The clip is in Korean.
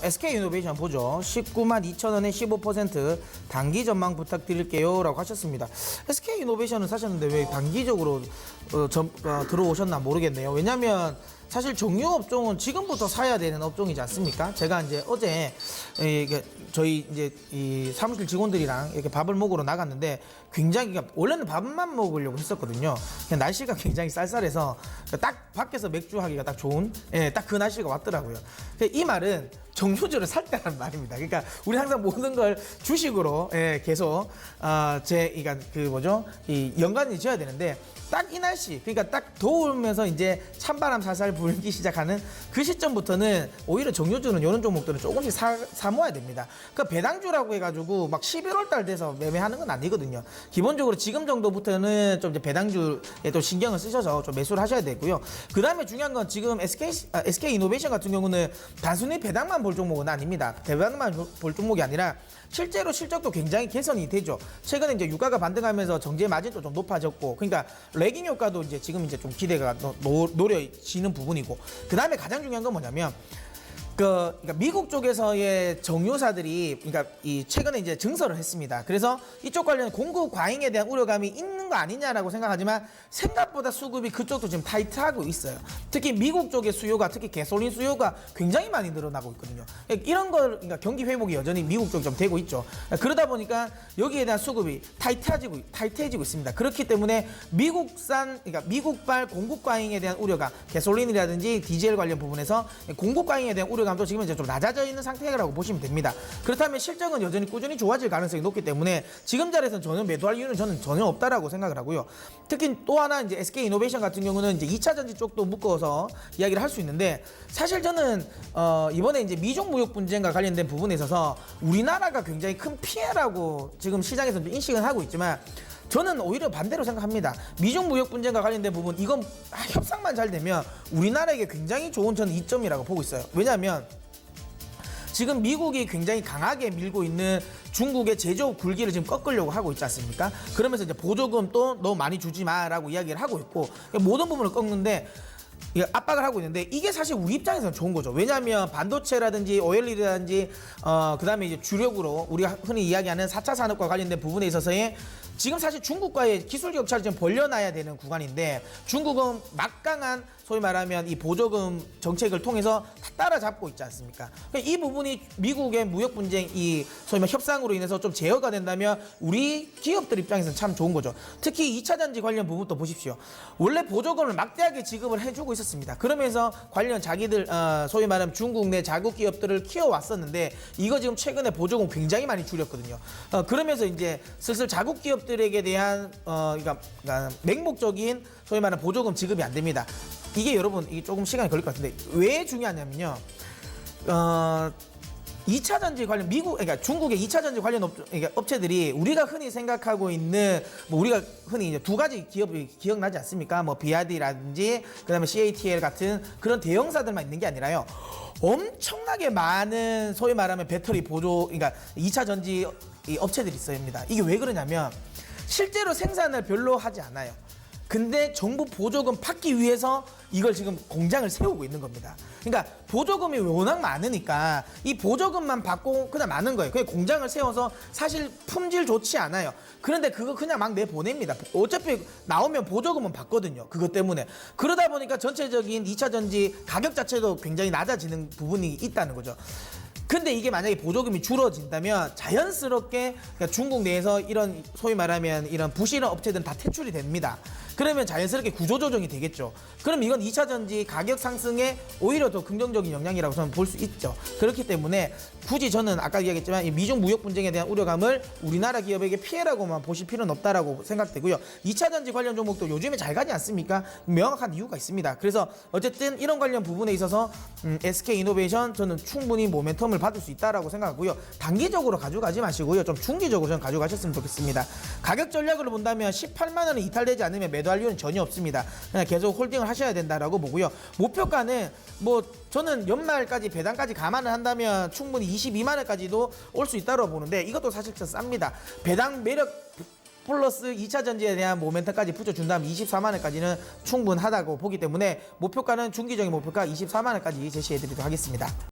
SK이노베이션 보죠. 19만 2천 원에 15% 단기 전망 부탁드릴게요 라고 하셨습니다. SK이노베이션은 사셨는데 왜 단기적으로 들어오셨나 모르겠네요. 왜냐면 사실 정유 업종은 지금부터 사야 되는 업종이지 않습니까? 제가 이제 어제 저희 이제 이 사무실 직원들이랑 이렇게 밥을 먹으러 나갔는데 굉장히 원래는 밥만 먹으려고 했었거든요. 그냥 날씨가 굉장히 쌀쌀해서 딱 밖에서 맥주 하기가 딱 좋은 딱 그 날씨가 왔더라고요. 이 말은 정유주를 살 때라는 말입니다. 그러니까 우리 항상 모든 걸 주식으로 계속 이 연관이 지어야 되는데 딱 이 날씨, 그러니까 딱 더우면서 이제 찬바람 살살 불기 시작하는 그 시점부터는 오히려 정유주는 이런 종목들은 조금씩 사 모아야 됩니다. 그러니까 배당주라고 해가지고 막 11월 달 돼서 매매하는 건 아니거든요. 기본적으로 지금 정도부터는 좀 이제 배당주에 또 신경을 쓰셔서 좀 매수를 하셔야 되고요. 그 다음에 중요한 건 지금 SK이노베이션 같은 경우는 단순히 배당만 볼 종목은 아닙니다. 배당만 볼 종목이 아니라 실제로 실적도 굉장히 개선이 되죠. 최근에 이제 유가가 반등하면서 정제 마진도 좀 높아졌고, 그러니까 레깅 효과도 이제 지금 이제 좀 기대가 노려지는 부분이고, 그 다음에 가장 중요한 건 뭐냐면, 그러니까 미국 쪽에서의 정유사들이 최근에 이제 증설을 했습니다. 그래서 이쪽 관련 공급 과잉에 대한 우려감이 있는 거 아니냐라고 생각하지만 생각보다 수급이 그쪽도 지금 타이트하고 있어요. 특히 미국 쪽의 수요가, 특히 가솔린 수요가 굉장히 많이 늘어나고 있거든요. 이런 걸 경기 회복이 여전히 미국 쪽이 좀 되고 있죠. 그러다 보니까 여기에 대한 수급이 타이트해지고 있습니다. 그렇기 때문에 미국발 공급 과잉에 대한 우려가 가솔린이라든지 디젤 관련 부분에서 공급 과잉에 대한 우려감도 지금 이제 좀 낮아져 있는 상태라고 보시면 됩니다. 그렇다면 실적은 여전히 꾸준히 좋아질 가능성이 높기 때문에 지금 자리에서는 전혀 매도할 이유는 저는 전혀 없다라고 생각을 하고요. 특히 또 하나 이제 SK이노베이션 같은 경우는 이제 2차 전지 쪽도 묶어서 이야기를 할 수 있는데, 사실 저는 이번에 이제 미중 무역 분쟁과 관련된 부분에 있어서 우리나라가 굉장히 큰 피해라고 지금 시장에서 인식은 하고 있지만, 저는 오히려 반대로 생각합니다. 미중 무역 분쟁과 관련된 부분, 이건 협상만 잘 되면 우리나라에게 굉장히 좋은 저는 이점이라고 보고 있어요. 왜냐하면 지금 미국이 굉장히 강하게 밀고 있는 중국의 제조업 굴기를 지금 꺾으려고 하고 있지 않습니까? 그러면서 이제 보조금 또 너무 많이 주지 마라고 이야기를 하고 있고, 모든 부분을 꺾는데 압박을 하고 있는데, 이게 사실 우리 입장에서는 좋은 거죠. 왜냐하면 반도체라든지 오일이라든지 그 다음에 이제 주력으로 우리가 흔히 이야기하는 4차 산업과 관련된 부분에 있어서의 지금 사실 중국과의 기술 격차를 좀 벌려놔야 되는 구간인데, 중국은 막강한 소위 말하면 이 보조금 정책을 통해서 따라잡고 있지 않습니까? 그러니까 이 부분이 미국의 무역 분쟁, 이 소위 말 협상으로 인해서 좀 제어가 된다면 우리 기업들 입장에서는 참 좋은 거죠. 특히 2차 전지 관련 부분도 보십시오. 원래 보조금을 막대하게 지급을 해주고 있었습니다. 그러면서 관련 자기들 소위 말하면 중국 내 자국 기업들을 키워왔었는데, 이거 지금 최근에 보조금 굉장히 많이 줄였거든요. 그러면서 이제 슬슬 자국 기업들에게 대한 그러니까 맹목적인 소위 말하는 보조금 지급이 안 됩니다. 이게 여러분, 이게 조금 시간이 걸릴 것 같은데 왜 중요하냐면요. 2차 전지 관련 그러니까 중국의 2차 전지 관련 업체들이 우리가 흔히 생각하고 있는 우리가 흔히 이제 두 가지 기업이 기억나지 않습니까? BYD라든지 그다음에 CATL 같은 그런 대형사들만 있는 게 아니라요. 엄청나게 많은 소위 말하면 배터리 보조, 그러니까 2차 전지 업체들이 있습니다. 이게 왜 그러냐면 실제로 생산을 별로 하지 않아요. 근데 정부 보조금 받기 위해서 이걸 지금 공장을 세우고 있는 겁니다. 그러니까 보조금이 워낙 많으니까 이 보조금만 받고 그냥 많은 거예요. 그냥 공장을 세워서 사실 품질 좋지 않아요. 그런데 그거 그냥 막 내보냅니다. 어차피 나오면 보조금은 받거든요. 그것 때문에. 그러다 보니까 전체적인 2차 전지 가격 자체도 굉장히 낮아지는 부분이 있다는 거죠. 근데 이게 만약에 보조금이 줄어진다면 자연스럽게 중국 내에서 이런 소위 말하면 이런 부실한 업체들은 다 퇴출이 됩니다. 그러면 자연스럽게 구조조정이 되겠죠. 그럼 이건 2차 전지 가격 상승에 오히려 더 긍정적인 영향이라고 저는 볼 수 있죠. 그렇기 때문에 굳이 저는 아까 이야기했지만 이 미중 무역 분쟁에 대한 우려감을 우리나라 기업에게 피해라고만 보실 필요는 없다라고 생각되고요. 2차 전지 관련 종목도 요즘에 잘 가지 않습니까? 명확한 이유가 있습니다. 그래서 어쨌든 이런 관련 부분에 있어서 SK이노베이션 저는 충분히 모멘텀을 받을 수 있다라고 생각하고요. 단기적으로 가져가지 마시고요. 좀 중기적으로 좀 가져가셨으면 좋겠습니다. 가격 전략으로 본다면 18만 원이 이탈되지 않으면 매도할 이유는 전혀 없습니다. 그냥 계속 홀딩을 하셔야 된다라고 보고요. 목표가는 저는 연말까지 배당까지 감안을 한다면 충분히 22만 원까지도 올 수 있다고 보는데, 이것도 사실 좀 쌉니다. 배당 매력 플러스 2차 전지에 대한 모멘텀까지 붙여준다면 24만 원까지는 충분하다고 보기 때문에 목표가는 중기적인 목표가 24만 원까지 제시해드리도록 하겠습니다.